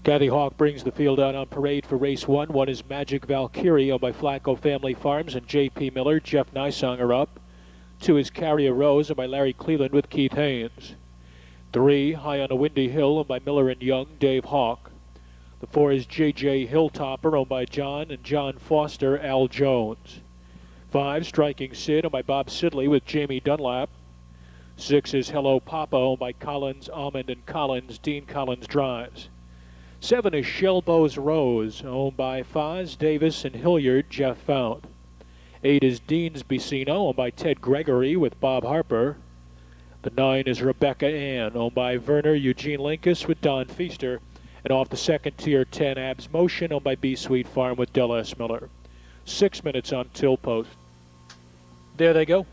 Kathy Hawk brings the field out on parade for race one. One is Magic Valkyrie owned by Flacco Family Farms and J.P. Miller. Jeff Nisonger up. Two is Carry a Rose owned by Larry Cleland with Keith Haynes. Three, High on a Windy Hill owned by Miller and Young, Dave Hawk. The four is J.J. Hilltopper owned by John and John Foster, Al Jones. Five, Striking Sid owned by Bob Sidley with Jamie Dunlap. Six is Hello Papa owned by Collins, Almond and Collins, Dean Collins drives. Seven is Shelbo's Rose owned by Foz, Davis and Hilliard, Jeff Fount. Eight is Dean's Bicino owned by Ted Gregory with Bob Harper. The nine is Rebecca Ann owned by Werner Eugene Linkus with Don Feaster. And off the second tier, 10 Abs Motion owned by B Sweet Farm with Del S. Miller. 6 minutes on till post. There they go.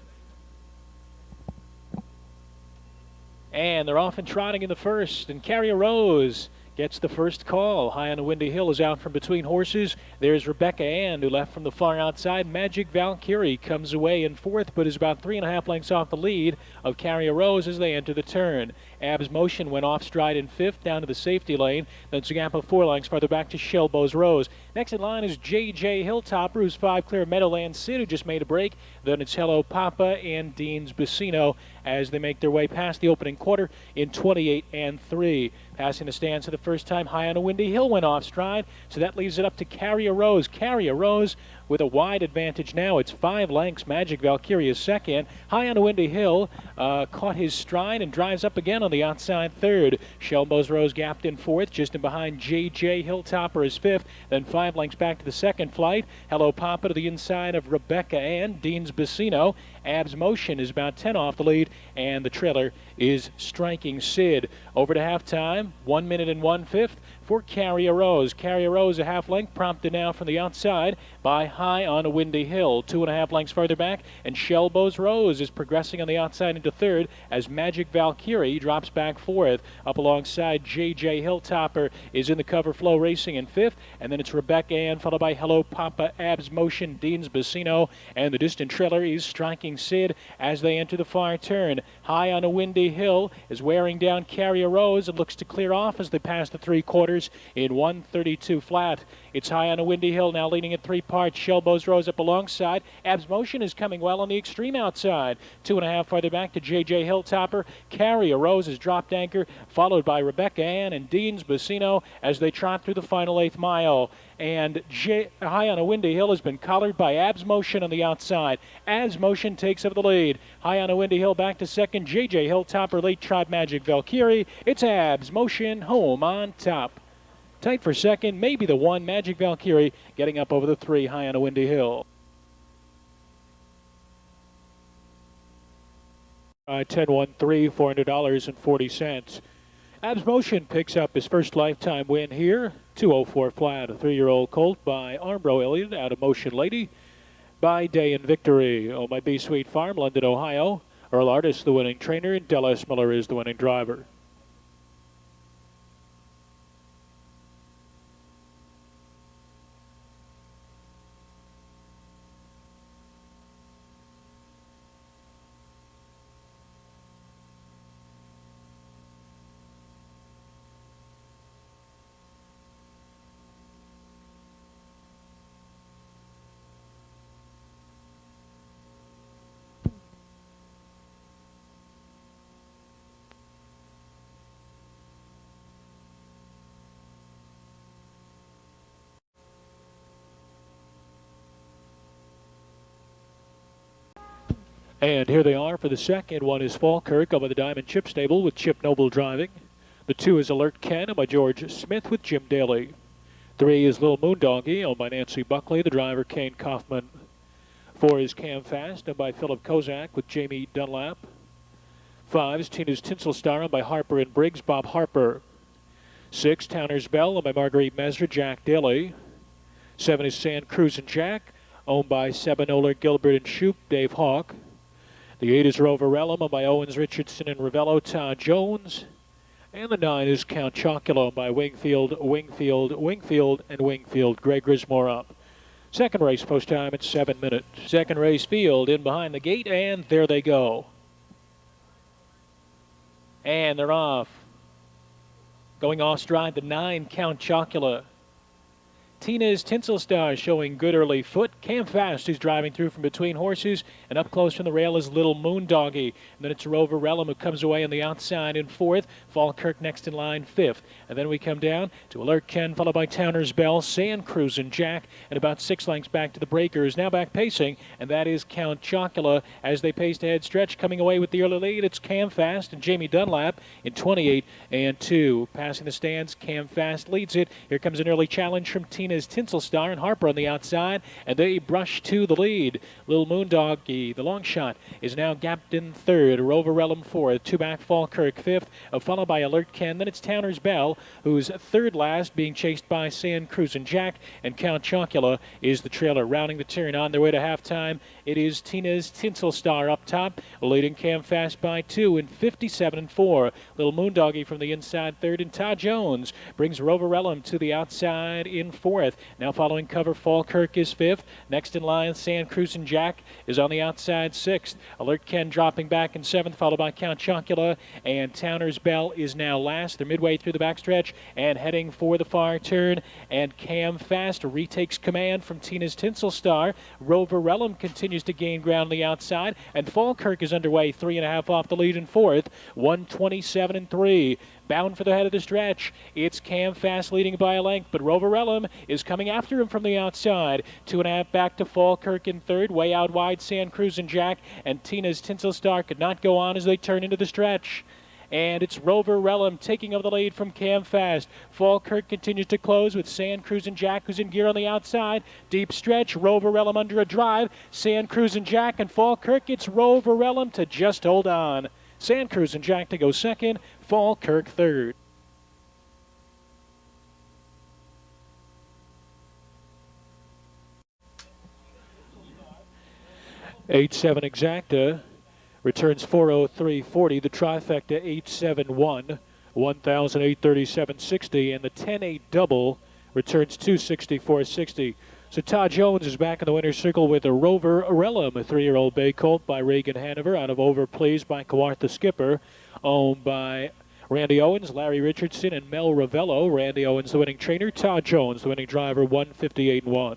And they're off and trotting in the first. And Carry a Rose gets the first call. High on a Windy Hill is out from between horses. There's Rebecca Ann, who left from the far outside. Magic Valkyrie comes away in fourth, but is about 3.5 lengths off the lead of Carry a Rose as they enter the turn. Abs Motion went off stride in fifth, down to the safety lane. Then it's a gap of 4 lengths farther back to Shelbo's Rose. Next in line is J.J. Hilltopper, who's 5 clear of Meadowland Sid, who just made a break. Then it's Hello Papa and Dean's Bicino as they make their way past the opening quarter in 28 and 3. Passing the stands for the first time, High on a Windy Hill went off stride, so that leaves it up to Carry a Rose. Carry a Rose with a wide advantage now. It's 5 lengths. Magic Valkyrie is second. High on a Windy Hill caught his stride and drives up again on the outside third. Shelbo's Rose gapped in fourth, just in behind J.J. Hilltopper is fifth. Then 5 lengths back to the second flight. Hello Papa to the inside of Rebecca Ann. Dean's Bicino. Abs Motion is about 10 off the lead, and the trailer is Striking Sid. Over to halftime, 1 minute and 1/5 for Carry a Rose. Carry a Rose a half length, prompted now from the outside by High on a Windy Hill. 2.5 lengths further back, and Shelbo's Rose is progressing on the outside into third as Magic Valkyrie drops back fourth. Up alongside J.J. Hilltopper is in the cover flow racing in fifth, and then it's Rebecca Ann followed by Hello Papa, Abs Motion, Dean's Bicino, and the distant trailer is Striking Sid as they enter the far turn. High on a Windy Hill is wearing down Carry a Rose and looks to clear off as they pass the 3/4 in 1:32 flat. It's High on a Windy Hill now leading at 3 parts. Shelbo's Rose up alongside. Abs Motion is coming well on the extreme outside. 2.5 farther back to J.J. Hilltopper. Carry a Rose has dropped anchor, followed by Rebecca Ann and Dean's Bicino as they trot through the final 8th mile. And High on a Windy Hill has been collared by Abs Motion on the outside. Abs Motion takes over the lead. High on a Windy Hill back to second. J.J. Hilltopper, late trot Magic Valkyrie. It's Abs Motion home on top. Tight for second, maybe the one, Magic Valkyrie getting up over the 3, High on a Windy Hill. 10-1-3, $400.40. Abs Motion picks up his first lifetime win here. 2:04 flat, a 3-year-old colt by Armbro Elliott out of Motion Lady by Day and Victory. Oh, my B Sweet Farm, London, Ohio. Earl Artist, the winning trainer, and Del S. Miller is the winning driver. And here they are for the second. One is Falkirk over the Diamond Chip Stable with Chip Noble driving. The 2 is Alert Ken by George Smith with Jim Daly. 3 is Little Moondoggy owned by Nancy Buckley, the driver Kayne Kauffman. 4 is Cam Fast owned by Philip Kozak with Jamie Dunlap. 5 is Tina's Tinsel Star owned by Harper and Briggs, Bob Harper. 6, Towner's Bell owned by Marguerite Mesra, Jack Daly. 7 is Sand Cruz and Jack owned by Sabinola, Gilbert and Shoup, Dave Hawk. The 8 is Roverellum owned by Owens, Richardson and Ravello, Todd Jones. And the 9 is COUNT-CHOCOLA by Wingfield, and Wingfield. Greg Grismore up. Second race post time at 7 minutes. Second race field in behind the gate, and there they go. And they're off. Going off stride, the 9, COUNT-CHOCOLA. Tina's Tinsel Star showing good early foot. Cam Fast, who's driving through from between horses, and up close from the rail is Little Moondoggy. And then it's Rover Relum who comes away on the outside in 4th. Falkirk next in line 5th. And then we come down to Alert Ken, followed by Towner's Bell, Sand Cruisin' Jack, and about 6 lengths back to the breakers. Now back pacing, and that is COUNT-CHOCOLA as they pace ahead stretch. Coming away with the early lead, it's Cam Fast and Jamie Dunlap in 28 and 2. Passing the stands, Cam Fast leads it. Here comes an early challenge from Tina's Tinsel Star and Harper on the outside, and they brush to the lead. Little Moondoggy, the long shot, is now gapped in 3rd. Rover Relum 4th. 2 back, Falkirk 5th, followed by Alert Ken. Then it's Towner's Bell, who's 3rd last, being chased by Sand Cruisin' Jack, and COUNT-CHOCOLA is the trailer. Rounding the turn on their way to halftime, it is Tina's Tinsel Star up top, leading Cam Fast by 2 in 57 and 4. Little Moondoggy from the inside 3rd, and Todd Jones brings Rover Relum to the outside in 4th. Now following cover, Falkirk is 5th. Next in line, Sand Cruisin' Jack is on the outside 6th. Alert Ken dropping back in 7th, followed by COUNT-CHOCOLA, and Towner's Bell is now last. They're midway through the backstretch and heading for the far turn, and Cam Fast retakes command from Tina's Tinsel Star. Rover Relum continues to gain ground on the outside, and Falkirk is underway 3.5 off the lead in 4th, 127 and 3. Bound for the head of the stretch, it's Cam Fast leading by a length, but Rover Relum is coming after him from the outside. 2.5 back to Falkirk in 3rd, way out wide Sand Cruisin' Jack, and Tina's Tinsel Star could not go on as they turn into the stretch. And it's Rover Relum taking over the lead from Cam Fast. Falkirk continues to close with Sand Cruisin' Jack, who's in gear on the outside. Deep stretch, Rover Relum under a drive. Sand Cruisin' Jack and Falkirk, it's Rover Relum to just hold on. Sand Cruisin' Jack to go 2nd, Falkirk 3rd. $8.7 exacta returns 403.40. The trifecta 871, 1,837.60, and the 10-8 double returns 264.60. So Todd Jones is back in the winner's circle with a Rover Relum, a 3-year-old bay colt by Reagan Hanover, out of Over Pleased by Kawartha Skipper, owned by Randy Owens, Larry Richardson, and Mel Ravello. Randy Owens, the winning trainer. Todd Jones, the winning driver, 158-1.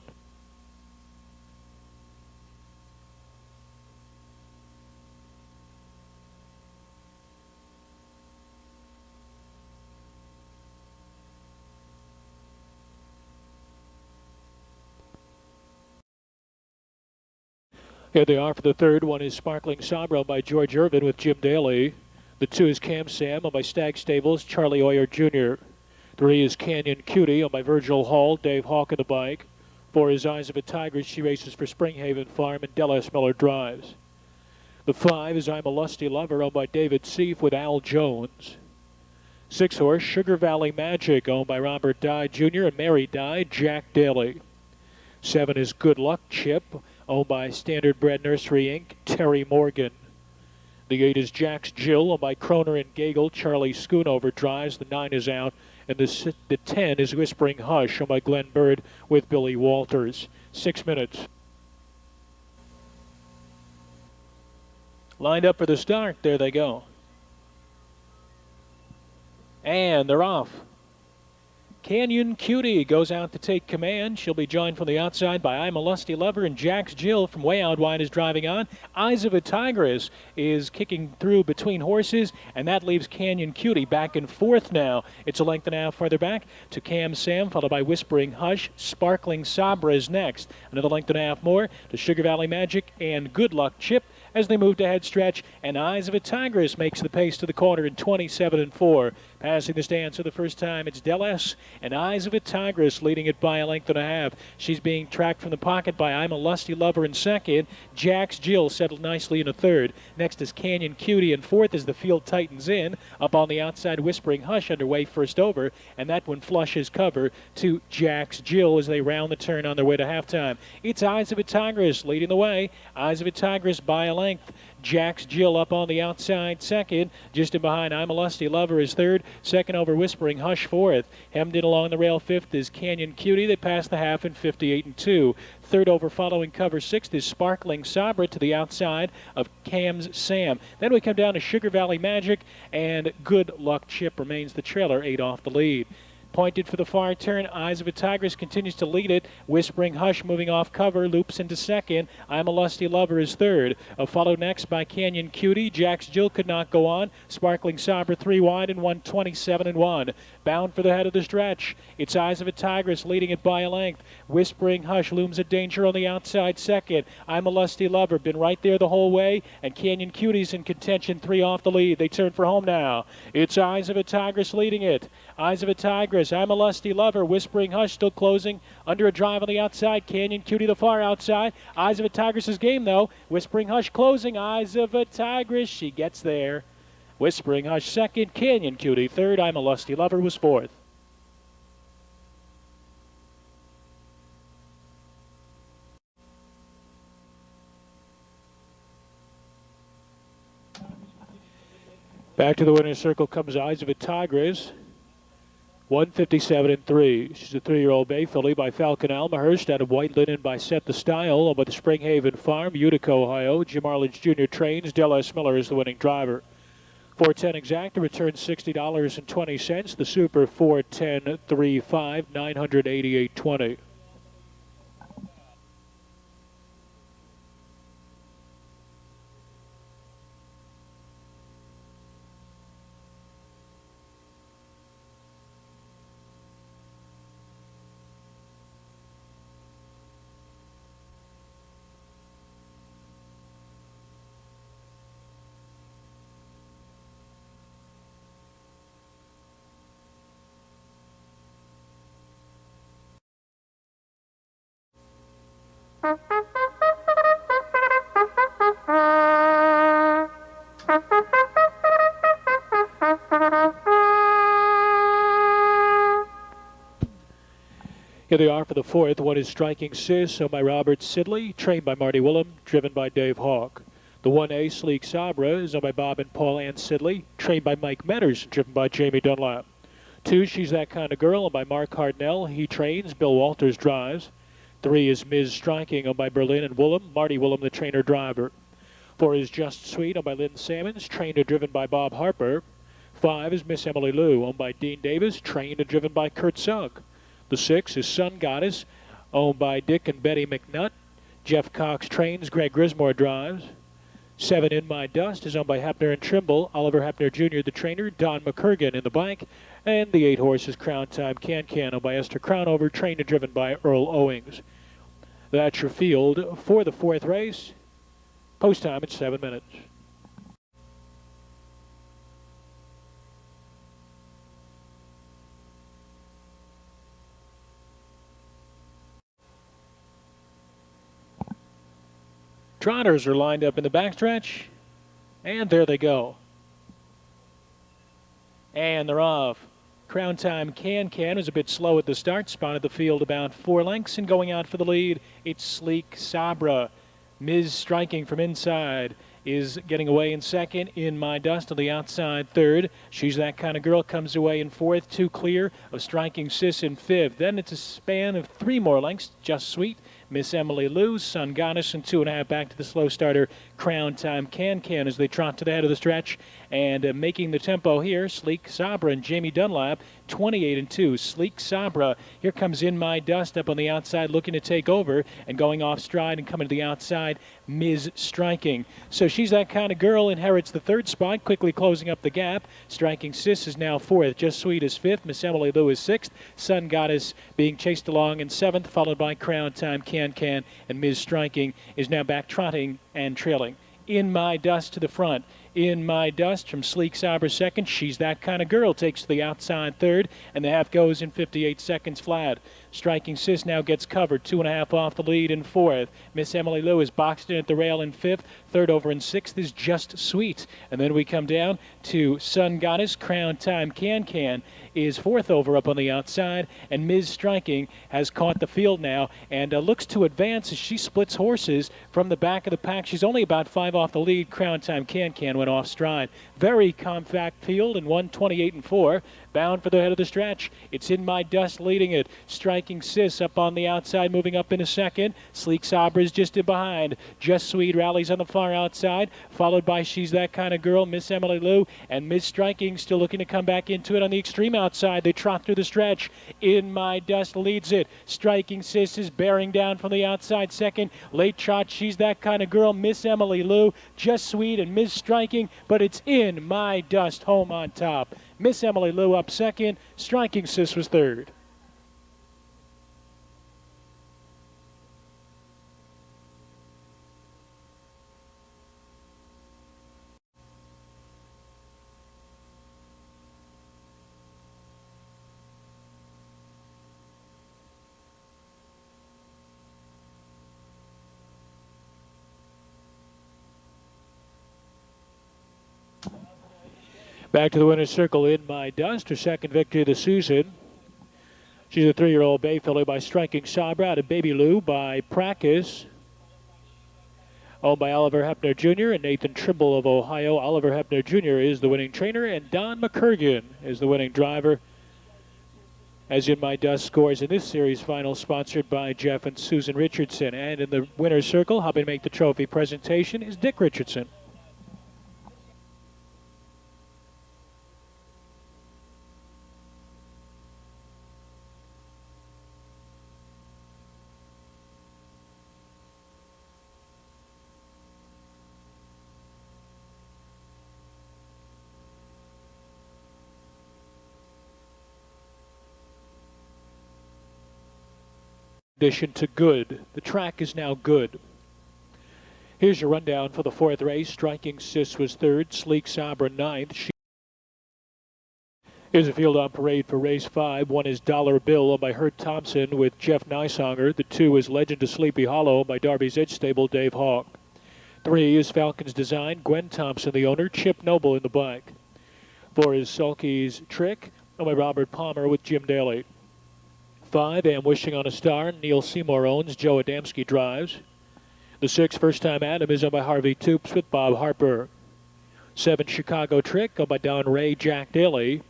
Here they are for the 3rd. 1 is Sparkling SAHBRA by George Irvin with Jim Daly. The 2 is Cam Sam on by Stag Stables, Charlie Oyer Jr. 3 is Canyon Cutie on by Virgil Hall, Dave Hawk on the bike. 4 is Eyes of a Tigress. She races for Springhaven Farm, and Dallas Miller drives. The 5 is I'm a Lusty Lover owned by David Seif with Al Jones. 6 horse Sugar Valley Magic owned by Robert Dye Jr. and Mary Dye, Jack Daly. 7 is Good Luck Chip owned by Standard Bred Nursery Inc., Terry Morgan. The 8 is Jack's Jill owned by Kroner and Gagel, Charlie Schoonover drives. The 9 is out, and the 10 is Whispering Hush owned by Glenn Bird with Billy Walters. 6 minutes. Lined up for the start. There they go. And they're off. Canyon Cutie goes out to take command. She'll be joined from the outside by I'm a Lusty Lover, and Jack's Jill from way out wide is driving on. Eyes of a Tigress is kicking through between horses, and that leaves Canyon Cutie back in 4th now. It's a length and a half farther back to Cam Sam, followed by Whispering Hush. Sparkling SAHBRA is next. Another length and a half more to Sugar Valley Magic and Good Luck Chip as they move to head stretch, and Eyes of a Tigress makes the pace to the corner in 27 and 4. Passing the stands for the first time, it's Dallas, and Eyes of a Tigress leading it by a length and a half. She's being tracked from the pocket by I'm a Lusty Lover in 2nd. Jack's Jill settled nicely in a 3rd. Next is Canyon Cutie, and 4th as the field tightens in. Up on the outside, Whispering Hush underway first over, and that one flushes cover to Jack's Jill as they round the turn on their way to halftime. It's Eyes of a Tigress leading the way. Eyes of a Tigress by a length. Jack's Jill up on the outside second. Just in behind, I'm a Lusty Lover is third. Second over Whispering Hush fourth. Hemmed in along the rail fifth is Canyon Cutie. They pass the half in 58-2. Third over following cover sixth is Sparkling SAHBRA to the outside of Cam's Sam. Then we come down to Sugar Valley Magic, and Good Luck Chip remains the trailer, 8 off the lead. Pointed for the far turn, Eyes of a Tigress continues to lead it. Whispering Hush moving off cover, loops into second. I'm a Lusty Lover is third. Followed next by Canyon Cutie. Jack's Jill could not go on. Sparkling SAHBRA 3 wide and 127-1. Bound for the head of the stretch. It's Eyes of a Tigress leading it by a length. Whispering Hush looms a danger on the outside second. I'm a Lusty Lover, been right there the whole way, and Canyon Cutie's in contention, 3 off the lead. They turn for home now. It's Eyes of a Tigress leading it. Eyes of a Tigress, I'm a Lusty Lover, Whispering Hush still closing, under a drive on the outside, Canyon Cutie the far outside. Eyes of a Tigress's game though, Whispering Hush closing, Eyes of a Tigress, she gets there. Whispering Hush second, Canyon Cutie third, I'm a Lusty Lover was fourth. Back to the winner's circle comes Eyes of a Tigress. 157-3. She's a 3-year-old bay filly by Falcon Almahurst out of White Linen by Set the Style, owned by the Springhaven Farm, Utica, Ohio. Jim Arledge Jr. trains. Del S. Miller is the winning driver. 410 exact, the return $60.20. The Super 410.35, $988.20. Here they are for the fourth. One is Striking Sis, owned by Robert Sidley, trained by Marty Wollam, driven by Dave Hawk. The 1A, Sleek SAHBRA, is owned by Bob and Paul Ann Sidley, trained by Mike Metters, driven by Jamie Dunlap. 2, She's That Kind of Girl, owned by Mark Hartnell. He trains. Bill Walters drives. 3 is Ms. Striking, owned by Berlin and Wollam. Marty Wollam, the trainer-driver. 4 is Just Sweet, owned by Lynn Sammons, trained and driven by Bob Harper. 5 is Miss Emily Lou, owned by Dean Davis, trained and driven by Kurt Sugg. The 6 is Sun Goddess, owned by Dick and Betty McNutt. Jeff Cox trains. Greg Grismore drives. 7, In My Dust, is owned by Hepner and Trimble. Oliver Hepner Jr., the trainer. Don McCurgan in the blank. And the 8 horses, Crown Time Can-Can, owned by Esther Crownover, trained and driven by Earl Owings. That's your field for the fourth race. Post time at 7 minutes. Trotters are lined up in the backstretch, and there they go. And they're off. Crown Time Can-Can was a bit slow at the start, spotted the field about 4 lengths, and going out for the lead, it's Sleek SAHBRA. Ms. Striking from inside is getting away in second. In My Dust on the outside third. She's That Kind of Girl comes away in fourth. 2 clear of Striking Sis in fifth. Then it's a span of 3 more lengths. Just Sweet, Miss Emily Lou, Sun Goddess, and 2.5 back to the slow starter, Crown Time Can-Can, as they trot to the head of the stretch. And making the tempo here, Sleek SAHBRA and Jamie Dunlap, 28-2. Sleek SAHBRA. Here comes In My Dust up on the outside, looking to take over, and going off stride and coming to the outside, Ms. Striking. So She's That Kind of Girl inherits the third spot, quickly closing up the gap. Striking Sis is now fourth. Just Sweet is fifth. Miss Emily Lou is sixth. Sun Goddess being chased along in seventh, followed by Crown Time Can-Can, and Ms. Striking is now back trotting and trailing. In My Dust to the front. In My Dust from Sleek SAHBRA second. She's That Kind of Girl takes to the outside third, and the half goes in 58 seconds flat. Striking Sis now gets covered, 2.5 off the lead in fourth. Miss Emily Lou is boxed in at the rail in fifth. Third over in sixth is Just Sweet. And then we come down to Sun Goddess. Crown Time Can is fourth over up on the outside, and Ms. Striking has caught the field now and looks to advance as she splits horses from the back of the pack. She's only about 5 off the lead. Crown Time Can went off stride. Very compact field in 1:28 and 4. Bound for the head of the stretch. It's In My Dust leading it. Striking Sis up on the outside, moving up in a second. Sleek SAHBRA is just in behind. Just Sweet rallies on the far outside, followed by She's That Kind of Girl, Miss Emily Lou, and Miss Striking still looking to come back into it on the extreme outside. They trot through the stretch. In My Dust leads it. Striking Sis is bearing down from the outside second. Late trot, She's That Kind of Girl, Miss Emily Lou, Just Sweet, and Miss Striking, but it's In My Dust home on top. Miss Emily Lou up second. Striking Sis was third. Back to the winner's circle, In My Dust, her second victory of the season. She's a 3-year-old bay filly by Striking SAHBRA out of Baby Lou by Practice. Owned by Oliver Hepner Jr. and Nathan Trimble of Ohio. Oliver Hepner Jr. is the winning trainer, and Don McCurgan is the winning driver. As In My Dust scores in this series final, sponsored by Jeff and Susan Richardson. And in the winner's circle, helping make the trophy presentation is Dick Richardson. Addition to good. The track is now good. Here's your rundown for the fourth race. Striking Sis was third. Sleek SAHBRA ninth. Here's a field on parade for race 5. 1 is Dollar Bill owned by Hurt Thompson with Jeff Nisonger. The 2 is Legend of Sleepy Hollow owned by Darby's Edge Stable, Dave Hawk. 3 is Falcons Design. Gwen Thompson, the owner. Chip Noble in the black. 4 is SULKY'S Trick owned by Robert Palmer with Jim Dalley. 5, Am Wishing on a Star, Neil Seymour owns, Joe Adamsky drives. The 6, First Time Adam, is owned by Harvey Toops with Bob Harper. 7, Chicago Trick, owned by Don Ray, Jack Daly.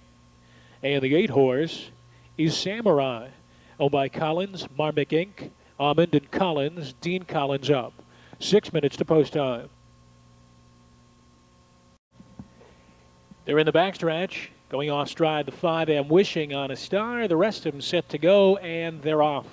And the 8 horse is Samurai, owned by Collins, Marmick Inc., Almond and Collins, Dean Collins up. 6 minutes to post time. They're in the backstretch. Going off stride, the 5, Am Wishing on a Star. The rest of them set to go, and they're off.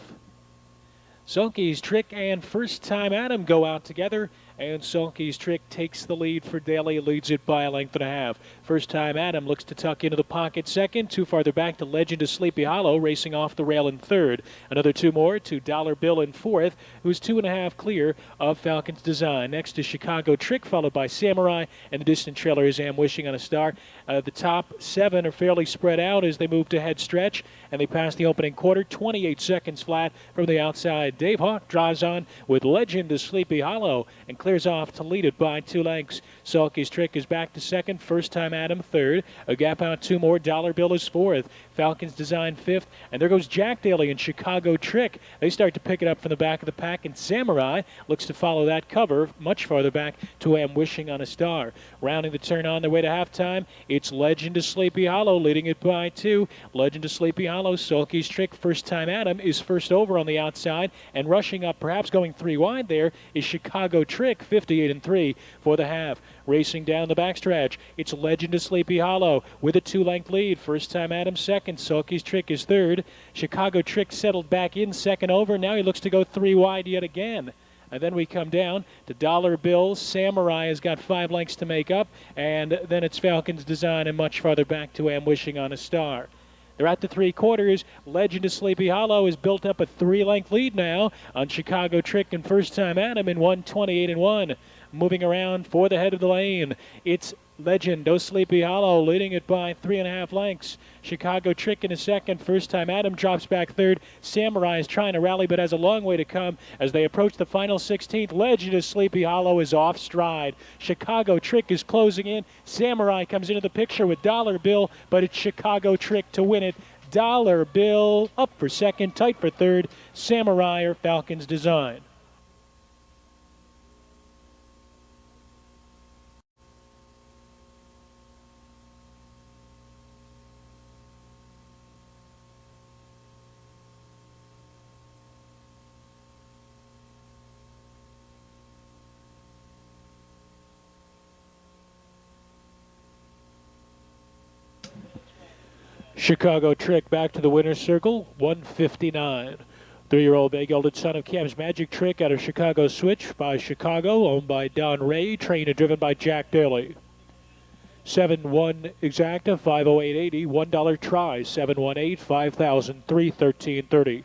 SULKY'S Trick and First Time Adam go out together, and SULKY'S Trick takes the lead for Dalley, leads it by a length and a half. First Time Adam looks to tuck into the pocket second. 2 farther back to Legend of Sleepy Hollow, racing off the rail in third. Another 2 more to Dollar Bill in fourth, who's 2.5 clear of Falcons Design. Next is Chicago Trick, followed by Samurai, and the distant trailer is Am Wishing on a Star. The top 7 are fairly spread out as they move to head stretch, and they pass the opening quarter, 28 seconds flat from the outside. Dave Hawk drives on with Legend of Sleepy Hollow and clears off to lead it by 2 lengths. SULKY'S Trick is back to second. First Time Adam third. A gap out 2 more. Dollar Bill is fourth. Falcons Design fifth. And there goes Jack Daly and Chicago Trick. They start to pick it up from the back of the pack, and Samurai looks to follow that cover much farther back to Am Wishing on a Star. Rounding the turn on their way to halftime, it's Legend of Sleepy Hollow leading it by 2. Legend of Sleepy Hollow, SULKY'S Trick, First Time Adam is first over on the outside, and rushing up, perhaps going 3 wide there, is Chicago Trick, 58 and 3 for the half. Racing down the backstretch, it's Legend of Sleepy Hollow with a 2-length lead. First Time Adam second, SULKY'S Trick is third. Chicago Trick settled back in second over. Now he looks to go 3 wide yet again. And then we come down to Dollar Bill. Samurai has got 5 lengths to make up, and then it's Falcons Design and much farther back to Am Wishing on a Star. They're at the 3/4. Legend of Sleepy Hollow has built up a 3-length lead now on Chicago Trick and First Time Adam in 1:28 and 1. moving around for the head of the lane. It's Legend, No Sleepy Hollow, leading it by 3.5 lengths. Chicago Trick in a second. First time Adam drops back third. Samurai is trying to rally, but has a long way to come as they approach the final 16th. Legend of Sleepy Hollow is off stride. Chicago Trick is closing in. Samurai comes into the picture with Dollar Bill, but it's Chicago Trick to win it. Dollar Bill up for second, tight for third. Samurai or Falcons Design. Chicago Trick back to the winner's circle, 159. 3-year-old bay gelded son of Cam's Magic Trick out of Chicago Switch by Chicago, owned by Don Ray, trained and driven by Jack Daly. 7-1 exacta, 508.80, $1 try, 718, 5,000, 313.30.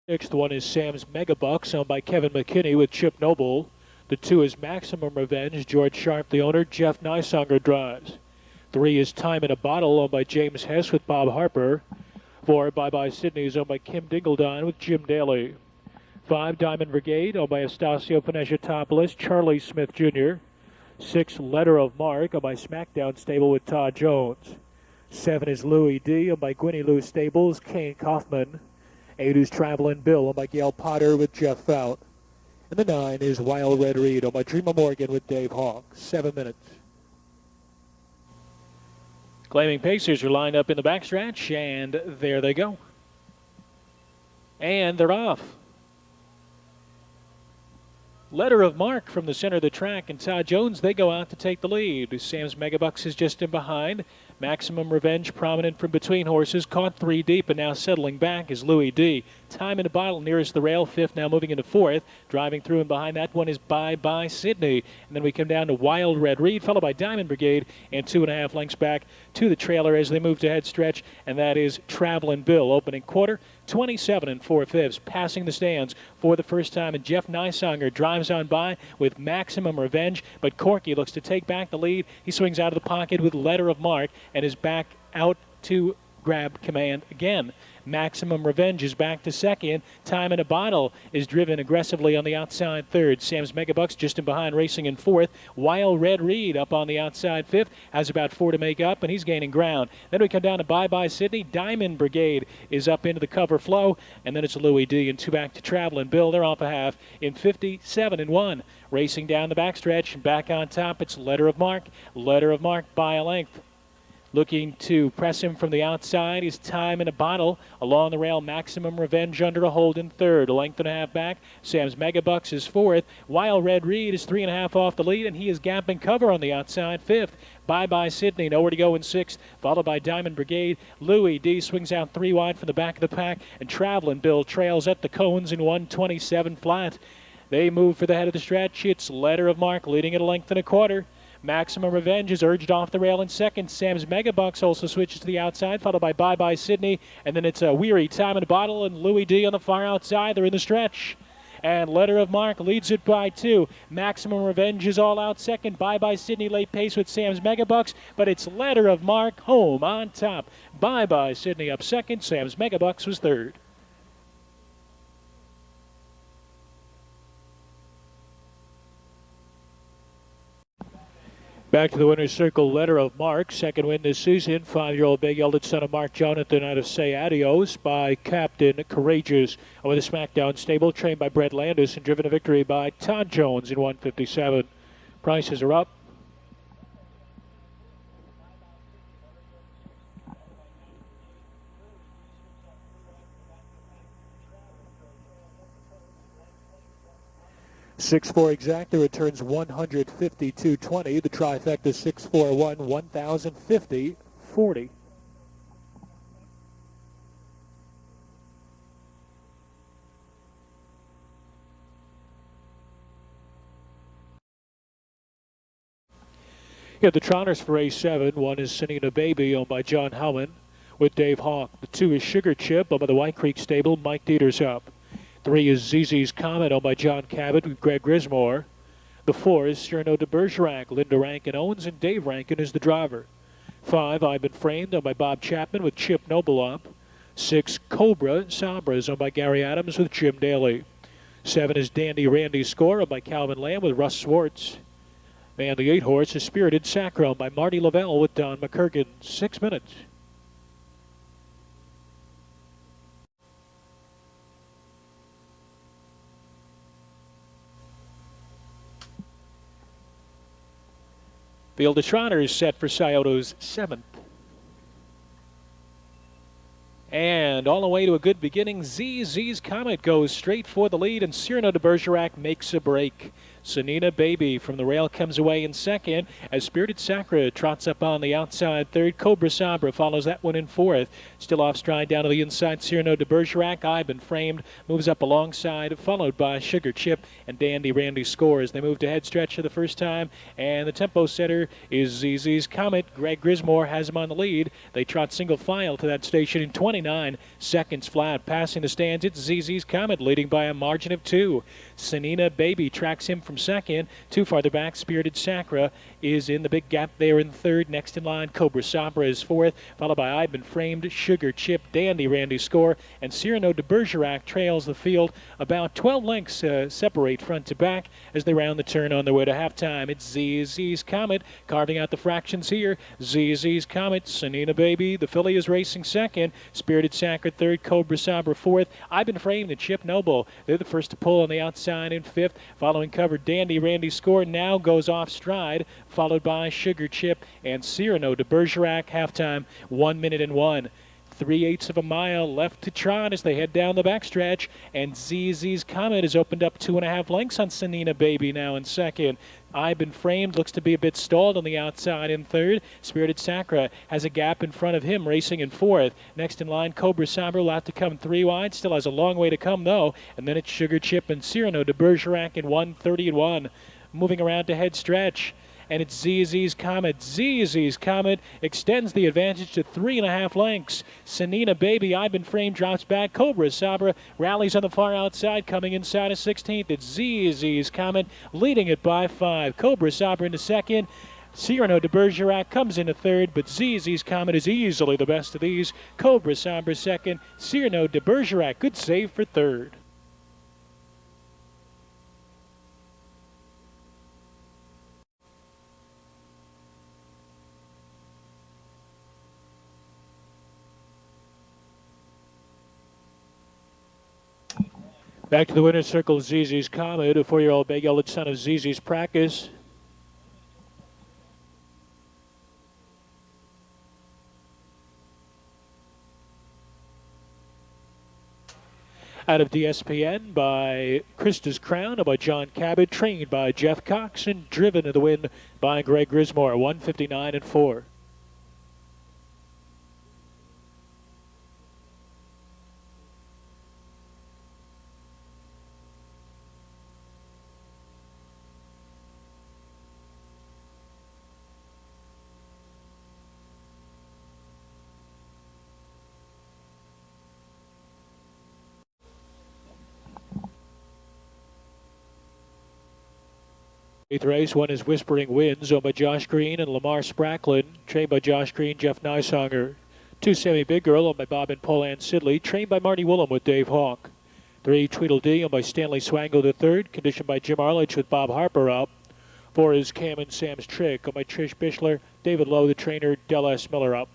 Sixth one is Sam's Megabucks, owned by Kevin McKinney with Chip Noble. The 2 is Maximum Revenge. George Sharp, the owner. Jeff Nisonger drives. 3 is Time in a Bottle, owned by James Hess with Bob Harper. 4, Bye Bye Sydney, is owned by Kim Dingledine with Jim Daly. 5, Diamond Brigade, owned by Estacio Panagiotopolis, Charlie Smith Jr. 6, Letter of Mark, owned by Smackdown Stable with Todd Jones. 7 is Louis D, owned by Gwynnie Lou Stables, Kane Kauffman. 8 is Travelin' Bill, owned by Gail Potter with Jeff Fout. And the 9 is Wild Red Reed, owned by Dreamer Morgan with Dave Hawk. 7 minutes. Claiming Pacers are lined up in the backstretch, and there they go. And they're off. Letter of Mark from the center of the track, and Todd Jones, they go out to take the lead. Sam's Megabucks is just in behind. Maximum Revenge prominent from between horses, caught 3 deep and now settling back is Louis D. Time in a Bottle nearest the rail, 5th, now moving into 4th. Driving through and behind that one is Bye Bye Sydney. And then we come down to Wild Red Reed, followed by Diamond Brigade, and 2.5 lengths back to the trailer as they move to head stretch, and that is Travelin' Bill. Opening quarter, 27 4/5, passing the stands for the first time, and Jeff Nisonger drives on by with Maximum Revenge, but Corky looks to take back the lead. He swings out of the pocket with Letter of Mark and is back out to grab command again. Maximum Revenge is back to second. Time in a Bottle is driven aggressively on the outside third. Sam's Megabucks just in behind, racing in 4th. Wild Red Reed up on the outside 5th, has about 4 to make up, and he's gaining ground. Then we come down to Bye Bye Sydney. Diamond Brigade is up into the cover flow, and then it's Louis D and 2 back to Travelin' Bill. They're off a half in 57-1. Racing down the backstretch, back on top, it's Letter of Mark. Letter of Mark by a length. Looking to press him from the outside is Time in a Bottle. Along the rail, Maximum Revenge under a hold in 3rd. A length and a half back. Sam's Megabucks is 4th. Wild Red Reed is 3.5 off the lead, and he is gapping cover on the outside 5th. Bye Bye Sydney, nowhere to go in 6th, followed by Diamond Brigade. Louis D swings out 3 wide from the back of the pack, and Travelin' Bill trails at the cones in 127 flat. They move for the head of the stretch. It's Letter of Mark leading at a length and a quarter. Maximum Revenge is urged off the rail in 2nd. Sam's Megabucks also switches to the outside, followed by Bye Bye Sydney. And then it's a Weary, Time in a Bottle, and Louis D on the far outside. They're in the stretch. And Letter of Mark leads it by 2. Maximum Revenge is all out second. Bye Bye Sydney late pace with Sam's Megabucks, but it's Letter of Mark home on top. Bye Bye Sydney up second. Sam's Megabucks was 3rd. Back to the winner's circle, Letter of Mark. Second win this season. 5-year-old big gelded son of Mark Jonathan out of Say Adios by Captain Courageous. With a Smackdown stable trained by Brett Landis and driven to victory by Todd Jones in 157. Prices are up. $6-4 exacta returns $152.20. The trifecta 6-4-1, $1,050.40. Here the trotters for race 7. One is Senena Baby, owned by John Howman, with Dave Hawk. The 2 is Sugar Chip owned by the White Creek stable, Mike Deters up. 3 is ZZ's Comet owned by John Cabot with Greg Grismore. The 4 is Cyrano de Bergerac, Linda Rankin owns, and Dave Rankin is the driver. 5, I've Been Framed owned by Bob Chapman with Chip Noble up. 6, Cobra SAHBRA is owned by Gary Adams with Jim Dalley. 7 is Dandy Randy's Score owned by Calvin Lamb with Russ Swartz. And the 8 horse is Spirited Sacro by Marty Lavelle with Don McCurkin. 6 minutes. Field of Trotters set for Scioto's 7th. And all the way to a good beginning, ZZ's Comet goes straight for the lead, and Cyrano de Bergerac makes a break. SENENA Baby from the rail comes away in second as Spirited Sacra trots up on the outside third. Cobra SAHBRA follows that one in fourth. Still off stride down to the inside, Cyrano de Bergerac. I've Been Framed moves up alongside, followed by Sugar Chip and Dandy Randy Score as they move to head stretch for the first time. And the tempo setter is ZZ's Comet. Greg Grismore has him on the lead. They trot single file to that station in 29 seconds flat. Passing the stands, it's ZZ's Comet leading by a margin of 2. SENENA Baby tracks him from second. 2 farther back, Spirited Sacra is in the big gap there in third. Next in line, Cobra SAHBRA is fourth, followed by I've Been Framed, Sugar Chip, Dandy Randy Score, and Cyrano de Bergerac trails the field. About 12 lengths separate front to back as they round the turn on their way to halftime. It's ZZ's Comet carving out the fractions here. ZZ's Comet, SENENA Baby, the filly is racing second. Spirited Sacra third, Cobra SAHBRA fourth. I've Been Framed and Chip Noble, they're the first to pull on the outside in fifth. Following cover, Dandy Randy Score now goes off stride, followed by Sugar Chip and Cyrano de Bergerac. Halftime, 1 minute and 1. 3/8 of a mile left to trot as they head down the backstretch, and ZZ's Comet has opened up 2.5 lengths on SENENA Baby now in second. I've Been Framed looks to be a bit stalled on the outside in third. Spirited Sacra has a gap in front of him, racing in fourth. Next in line, Cobra SAHBRA will have to come 3 wide. Still has a long way to come, though. And then it's Sugar Chip and Cyrano de Bergerac in 1:30-1. Moving around to head stretch. And it's ZZ's Comet. ZZ's Comet extends the advantage to 3.5 lengths. SENENA Baby, I've Been Framed drops back. Cobra SAHBRA rallies on the far outside, coming inside of 16th. It's ZZ's Comet leading it by 5. Cobra SAHBRA into second. Cyrano de Bergerac comes into third, but ZZ's Comet is easily the best of these. Cobra SAHBRA second. Cyrano de Bergerac, good save for third. Back to the winner's circle, ZZ's Comet, a 4-year-old bay-gelded son of ZZ's Practice. Out of DSPN by Krista's Crown, by John Cabot, trained by Jeff Cox, and driven to the win by Greg Grismore, 159-4. Eighth race, one is Whispering Winds, owned by Josh Green and Lamar Spracklin, trained by Josh Green, Jeff Nisonger. 2 Semi Big Girl, owned by Bob and Pauline Sidley, trained by Marty Wollam with Dave Hawk. 3 Tweedledee, owned by Stanley Swango III, conditioned by Jim Arledge with Bob Harper up. 4 is Cam and Sam's Trick, owned by Trish Bishler, David Lowe, the trainer, Del S. Miller up.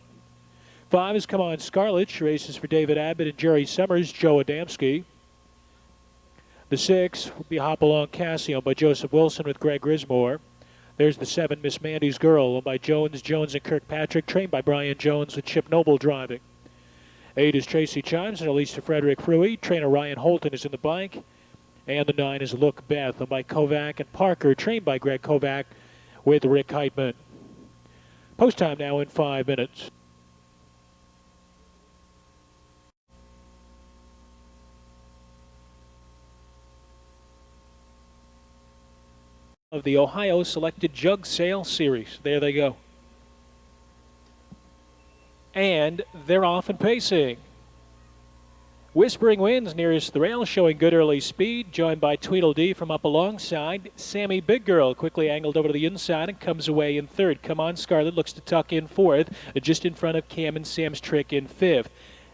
5 is Come On Scarlet, she races for David Abbott and Jerry Summers, Joe Adamsky. The 6 will be Hop Along Cassie, owned by Joseph Wilson with Greg Grismore. There's the 7, Miss Mandy's Girl, owned by Jones, and Kirkpatrick, trained by Brian Jones with Chip Noble driving. 8 is Tracy Chimes and Elisa Frederick Fruey. Trainer Ryan Holton is in the bike. And the 9 is Look Beth, owned by Kovac and Parker, trained by Greg Kovac with Rick Heitman. Post time now in 5 minutes. Of the Ohio Selected Jug Sale Series. There they go. And they're off and pacing. Whispering Winds nearest the rail, showing good early speed, joined by Tweedledee from up alongside. Sammy Big Girl quickly angled over to the inside and comes away in third. Come On Scarlet looks to tuck in fourth, just in front of Cam and Sam's Trick in fifth.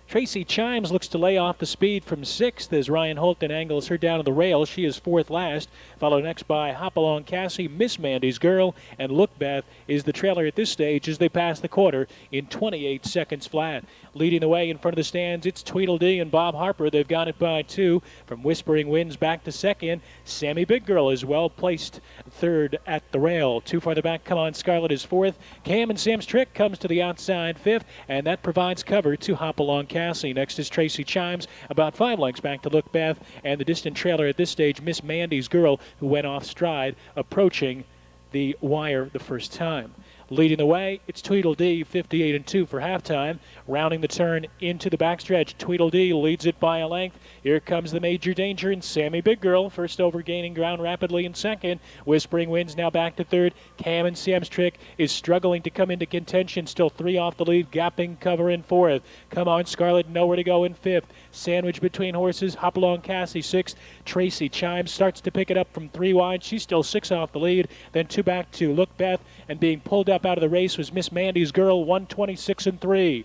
Tracy Chimes looks to lay off the speed from sixth as Ryan Holton angles her down to the rail. She is fourth last, followed next by Hopalong Cassie, Miss Mandy's Girl, and Look Beth is the trailer at this stage as they pass the quarter in 28 seconds flat. Leading the way in front of the stands, it's Tweedledee and Bob Harper. They've got it by two. From Whispering Winds back to second, Sammy Big Girl is well placed third at the rail. Too farther back, Come On Scarlet is fourth. Cam and Sam's Trick comes to the outside fifth, and that provides cover to Hopalong Cassie. Next is Tracy Chimes, about 5 lengths back to Look Beth, and the distant trailer at this stage, Miss Mandy's Girl, who went off stride, approaching the wire the first time. Leading the way, it's Tweedledee, 58-2 for halftime. Rounding the turn into the backstretch, Tweedledee leads it by a length. Here comes the Major Danger and Sammy Big Girl, first over, gaining ground rapidly in second. Whispering Winds now back to third. Cam and Sam's Trick is struggling to come into contention, still 3 off the lead, gapping cover in fourth. Come On Scarlet, nowhere to go in fifth. Sandwich between horses, Hopalong Cassie sixth. Tracy Chimes starts to pick it up from 3 wide. She's still 6 off the lead. Then 2 back to Look Beth, and being pulled up out of the race was Miss Mandy's Girl, 126-3.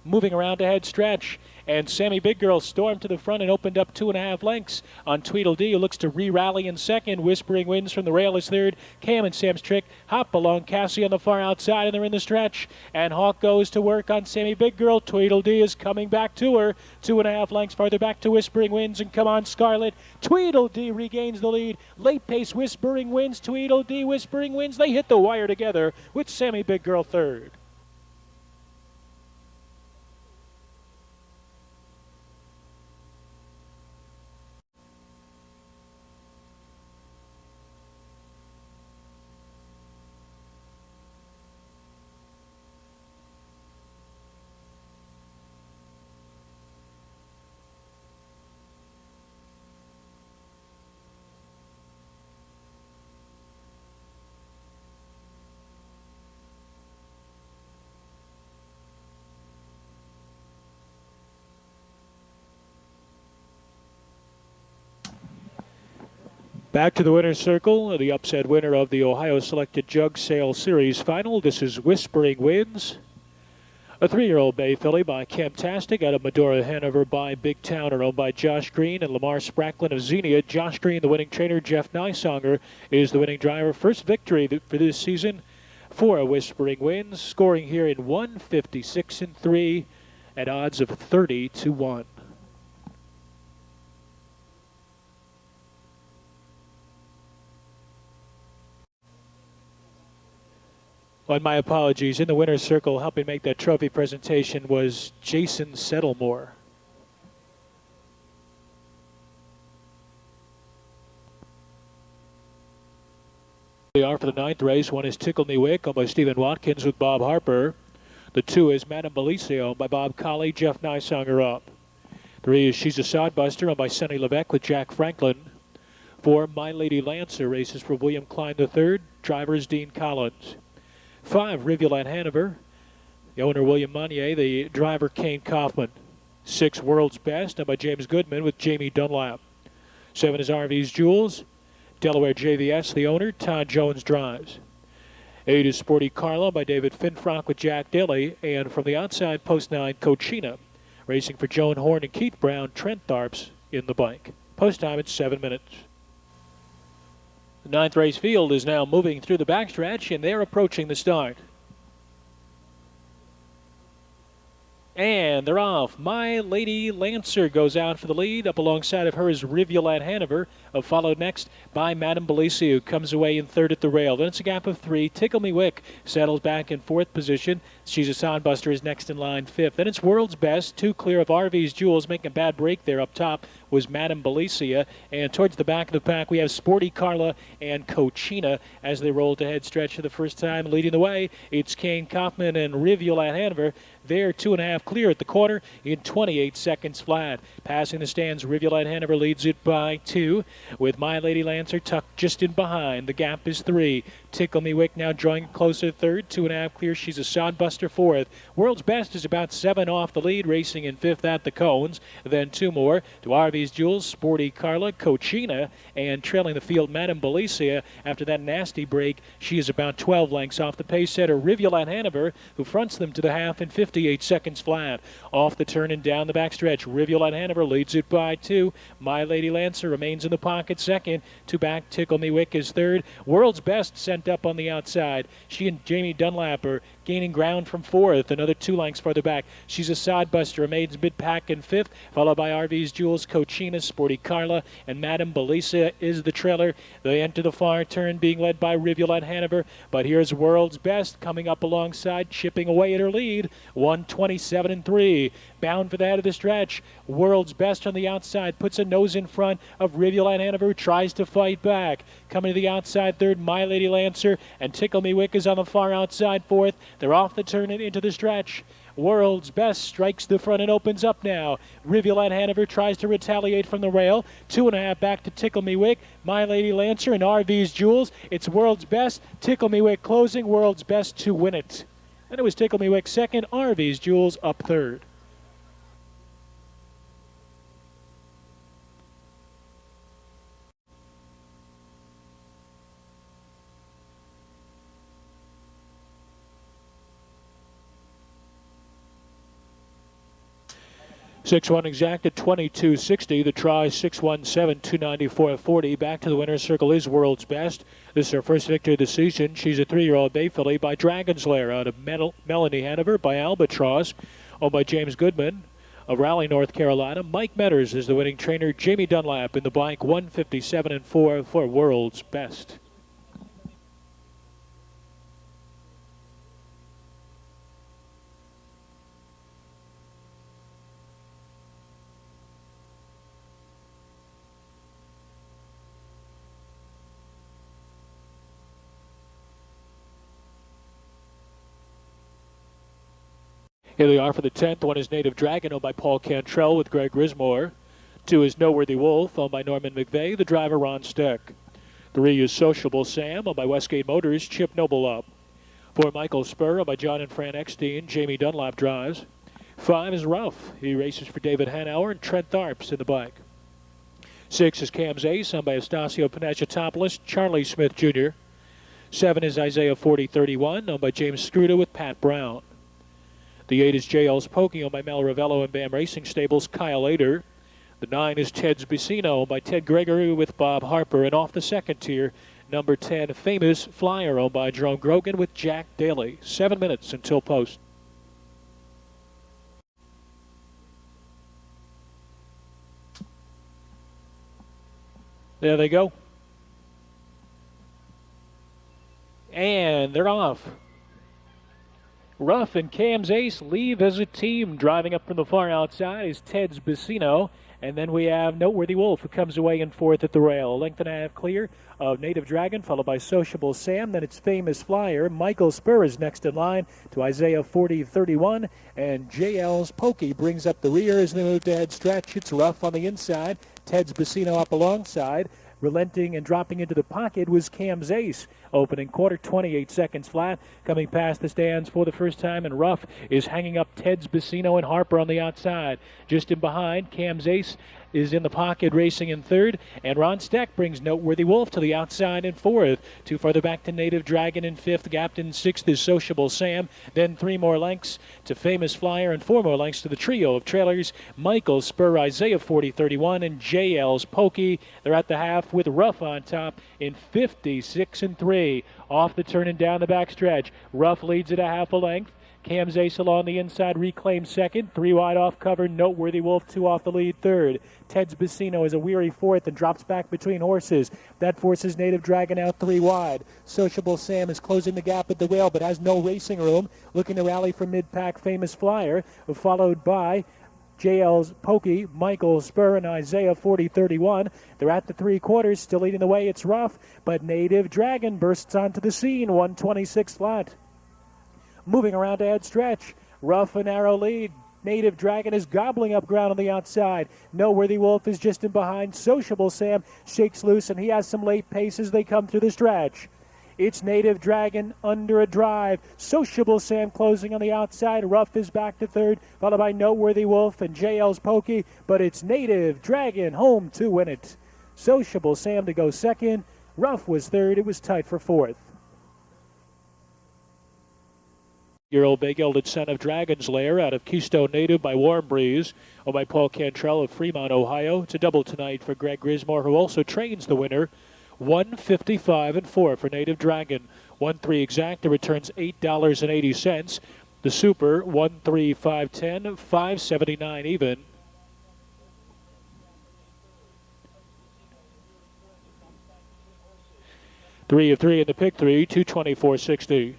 Moving around to head stretch, and Sammy Big Girl stormed to the front and opened up 2.5 lengths on Tweedledee, who looks to re-rally in second. Whispering Winds from the rail is third. Cam and Sam's Trick hop along Cassie on the far outside, and they're in the stretch. And Hawk goes to work on Sammy Big Girl. Tweedledee is coming back to her. 2.5 lengths farther back to Whispering Winds, and Come On Scarlet. Tweedledee regains the lead. Late pace Whispering Winds, Tweedledee, Whispering Winds. They hit the wire together with Sammy Big Girl third. Back to the winner's circle, the upset winner of the Ohio Selected Jug Sale Series Final. This is Whispering Winds, a 3-year-old bay filly by Camptastic out of Medora, Hanover by Big Towner, owned by Josh Green and Lamar Spracklin of Xenia. Josh Green, the winning trainer. Jeff Nisonger is the winning driver. First victory for this season for Whispering Winds, scoring here in 156-3 at odds of 30-1. On my apologies, in the winner's circle, helping make that trophy presentation was Jason Settlemore. They are for the 9th race. 1 is Tickle Me Wick, owned by Stephen Watkins with Bob Harper. The 2 is Madame Belicio, owned by Bob Colley, Jeff Nisonger up. 3 is She's a Sodbuster, owned by Sonny Levesque with Jack Franklin. 4, My Lady Lancer, races for William Klein III, drivers Dean Collins. 5, Rivulet Hanover, the owner William Monnier, the driver Kayne Kauffman. 6, World's Best, owned by James Goodman with Jamie Dunlap. 7 is RV's Jewels, Delaware JVS, the owner, Todd Jones drives. 8 is Sporty Carlo by David Finfrock with Jack Dalley, and from the outside, post 9, Cochina, racing for Joan Horn and Keith Brown, Trent Tharps in the bike. Post time at 7 minutes. The 9th race field is now moving through the backstretch, and they're approaching the start. And they're off. My Lady Lancer goes out for the lead. Up alongside of her is Rivulet Hanover, followed next by Madame Belicio, who comes away in 3rd at the rail. Then it's a gap of 3. Tickle Me Wick settles back in 4th position. She's a Sodbuster is next in line 5th. Then it's World's Best, 2 clear of RV's Jewels, making a bad break there up top was Madame Belicia. And towards the back of the pack, we have Sporty Carla and Cochina as they roll to head stretch for the first time. Leading the way, it's Kayne Kauffman and Rivulet Hanover. They're 2.5 clear at the quarter in 28 seconds flat. Passing the stands, Rivulet Hanover leads it by 2, with My Lady Lancer tucked just in behind. The gap is 3. Tickle Me Wick now drawing closer third, 2.5 clear. She's a sodbuster fourth. World's Best is about 7 off the lead, racing in fifth at the cones. Then 2 more to RV's Jules, Sporty Carla, Cochina, and trailing the field, Madame Belicia. After that nasty break, she is about 12 lengths off the pace setter, Rivulet Hanover, who fronts them to the half in 58 seconds flat. Off the turn and down the backstretch, Rivulet Hanover leads it by 2. My Lady Lancer remains in the pocket second. 2 back, Tickle Me Wick is third. World's Best sent up on the outside. She and Jamie Dunlap are gaining ground from fourth, another 2 lengths farther back. She's a sodbuster, remains mid-pack in fifth, followed by RV's Jules, Cochina, Sporty Carla, and Madame Belisa is the trailer. They enter the far turn, being led by Rivulet Hanover, but here's World's Best coming up alongside, chipping away at her lead, 1:27.3. Bound for the head of the stretch. World's Best on the outside, puts a nose in front of Rivulet Hanover, tries to fight back. Coming to the outside third, My Lady Lancer, and Tickle Me Wick is on the far outside fourth. They're off the turn and into the stretch. World's Best strikes the front and opens up now. Rivulet Hanover tries to retaliate from the rail. 2.5 back to Tickle Me Wick, My Lady Lancer, and RV's Jules. It's World's Best, Tickle Me Wick closing, World's Best to win it. And it was Tickle Me Wick second, RV's Jules up third. Six-one exact at 22.60. The try 6:17, 294.40. Back to the winner's circle is World's Best. This is her first victory of the season. She's a 3-year-old bay filly by Dragon's Lair out of Melanie Hanover, by Albatross, owned by James Goodman of Raleigh, North Carolina. Mike Metters is the winning trainer. Jamie Dunlap in the bike, 1:57.4 for World's Best. Here they are for the 10th. One is Native Dragon, owned by Paul Cantrell with Greg Grismore. 2 is Noteworthy Wolf, owned by Norman McVeigh, the driver Ron Steck. 3 is Sociable Sam, owned by Westgate Motors, Chip Noble up. 4, Michael Spur, owned by John and Fran Eckstein, Jamie Dunlap drives. 5 is Ruff. He races for David Hanauer and Trent Tharps in the bike. 6 is Cam's Ace, owned by Estasio Panagiotopolis, Charlie Smith Jr. 7 is Isaiah 4031, owned by James Scruta with Pat Brown. The 8 is JL's Pokey, owned by Mel Ravello and BAM Racing Stables, Kyle Ader. The 9 is Ted's Bacino, owned by Ted Gregory with Bob Harper. And off the second tier, number 10, Famous Flyer, owned by Jerome Grogan with Jack Daly. 7 minutes until post. There they go. And they're off. Ruff and Cam's Ace leave as a team. Driving up from the far outside is Ted's Bacino. And then we have Noteworthy Wolf, who comes away in fourth at the rail. A length and a half clear of Native Dragon, followed by Sociable Sam. Then it's Famous Flyer. Michael Spur is next in line to Isaiah 4031. And JL's Pokey brings up the rear as they move to head stretch. It's Ruff on the inside. Ted's Bacino up alongside. Relenting and dropping into the pocket was Cam's Ace. Opening quarter, 28 seconds flat. Coming past the stands for the first time, and Ruff is hanging up Ted's Bacino and Harper on the outside. Just in behind, Cam's Ace is in the pocket racing in third, and Ron Steck brings Noteworthy Wolf to the outside in fourth. 2 farther back to Native Dragon in fifth. Gapped in sixth is Sociable Sam. Then 3 more lengths to Famous Flyer, and 4 more lengths to the trio of trailers, Michael Spur, Isaiah 4031, and JL's Pokey. They're at the half with Ruff on top in 56.3. Off the turn and down the backstretch. Ruff leads at a half a length. Cam's Ace along the inside reclaims second. 3 wide off cover. Noteworthy Wolf 2 off the lead third. Ted's Bacino is a weary fourth and drops back between horses. That forces Native Dragon out 3 wide. Sociable Sam is closing the gap at the rail but has no racing room. Looking to rally from mid-pack Famous Flyer, followed by JL's Pokey, Michael Spur, and Isaiah 4031. They're at the 3/4, still leading the way. It's Ruff, but Native Dragon bursts onto the scene, 126 flat. Moving around to head stretch. Ruff a narrow lead. Native Dragon is gobbling up ground on the outside. Noteworthy Wolf is just in behind. Sociable Sam shakes loose, and he has some late pace as they come through the stretch. It's Native Dragon under a drive. Sociable Sam closing on the outside. Rough is back to third, followed by Noteworthy Wolf and JL's Pokey, but it's Native Dragon home to win it. Sociable Sam to go second. Rough was third. It was tight for fourth. Year-old big-gilded son of Dragon's Lair out of Keystone Native by Warm Breeze, or by Paul Cantrell of Fremont, Ohio. It's a double tonight for Greg Grismore, who also trains the winner. 155 and 4 for Native Dragon. 1-3 exact. The return's $8.80. The Super 1-3-5-10, 579 even. 3 of 3 in the pick 3, 224.60.